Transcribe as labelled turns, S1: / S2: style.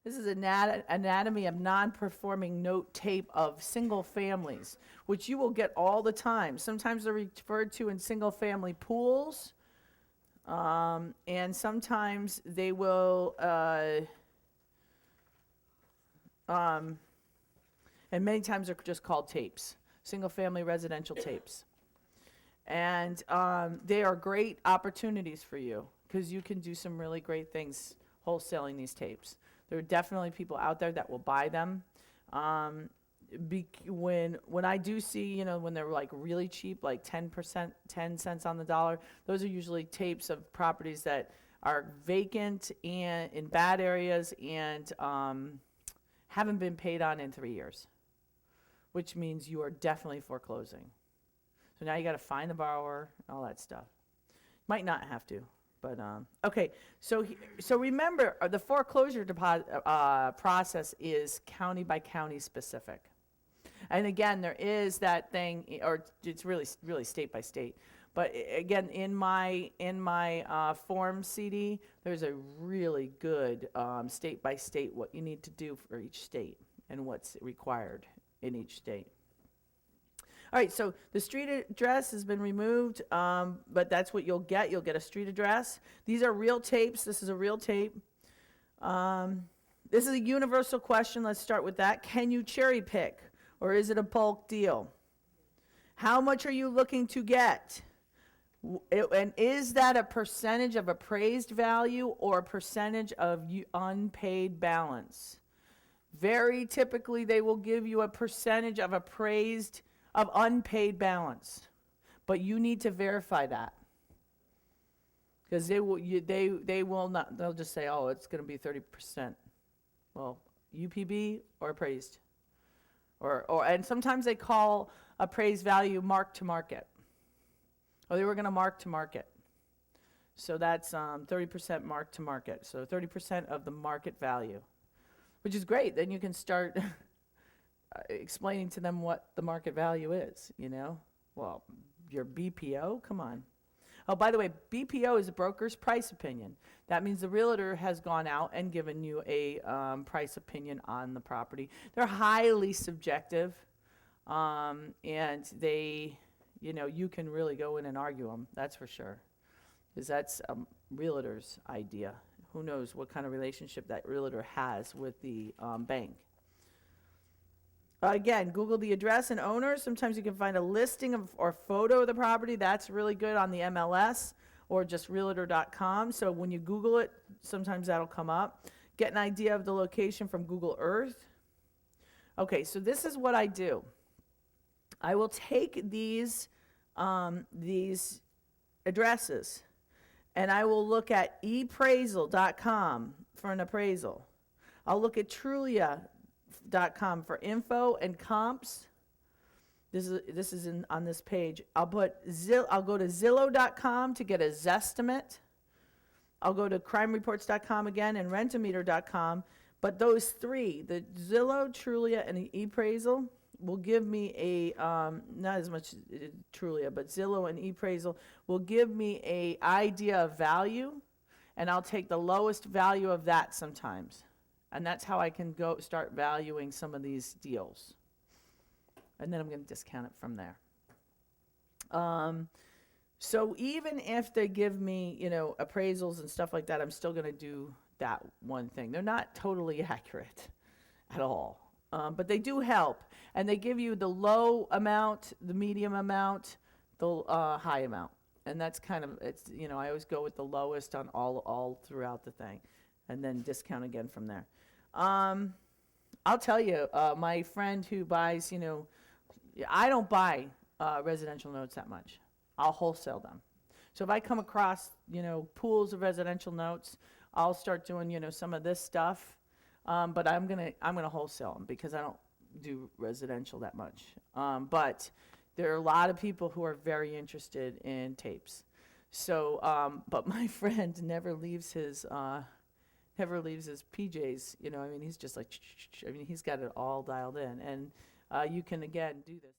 S1: This is anatomy of non-performing note tape of single families, which you will get all the time. Sometimes they're referred to in single family pools, and sometimes they will, and many times they're just called tapes, single family residential tapes. And they are great opportunities for you because you can do some really great things wholesaling these tapes. There are definitely people out there that will buy them. When I do see, when they're like really cheap, like 10%, 10 cents on the dollar, those are usually tapes of properties that are vacant and in bad areas and haven't been paid on in 3 years, which means you are definitely foreclosing. So now you got to find the borrower, all that stuff. Might not have to, but okay. So remember, the foreclosure process is county by county specific. And again, there is that thing, or it's really state by state. But again, in my form CD, there's a really good state by state what you need to do for each state and what's required in each state. All right, so the street address has been removed, but that's what you'll get. You'll get a street address. These are real tapes. This is a real tape. This is a universal question. Let's start with that. Can you cherry pick, or is it a bulk deal? How much are you looking to get? And is that a percentage of appraised value or a percentage of unpaid balance? Very typically, they will give you a percentage of unpaid balance, but you need to verify that because they will not. They'll just say, "Oh, it's going to be 30%." Well, UPB or appraised, and sometimes they call appraised value mark to market. Or they were going to mark to market, so that's 30% mark to market. So 30% of the market value, which is great. Then you can start explaining to them what the market value is, Well, your BPO, come on. Oh, by the way, BPO is a broker's price opinion. That means the realtor has gone out and given you a price opinion on the property. They're highly subjective, and they, you can really go in and argue them, that's for sure, because that's a realtor's idea. Who knows what kind of relationship that realtor has with the bank. Again, Google the address and owner. Sometimes you can find a listing or photo of the property. That's really good on the MLS or just realtor.com. So when you Google it, sometimes that'll come up. Get an idea of the location from Google Earth. Okay, so this is what I do. I will take these addresses and I will look at ePraisal.com for an appraisal. I'll look at Trulia.com for info and comps. This is on this page. I'll go to Zillow.com to get a Zestimate. I'll go to crimereports.com again and rentometer.com. But those three, the Zillow, Trulia, and the ePraisal, will give me a not as much Trulia, but Zillow and ePraisal will give me a idea of value, and I'll take the lowest value of that sometimes. And that's how I can go start valuing some of these deals. And then I'm going to discount it from there. So even if they give me, appraisals and stuff like that, I'm still going to do that one thing. They're not totally accurate at all. But they do help. And they give you the low amount, the medium amount, the high amount. And that's kind of, I always go with the lowest on all throughout the thing. And then discount again from there. I'll tell you, my friend who buys, I don't buy residential notes that much. I'll wholesale them. So if I come across, pools of residential notes, I'll start doing, some of this stuff. But I'm gonna wholesale them because I don't do residential that much. But there are a lot of people who are very interested in tapes. So, but my friend never leaves his PJs. He's just like, he's got it all dialed in, and you can again do this.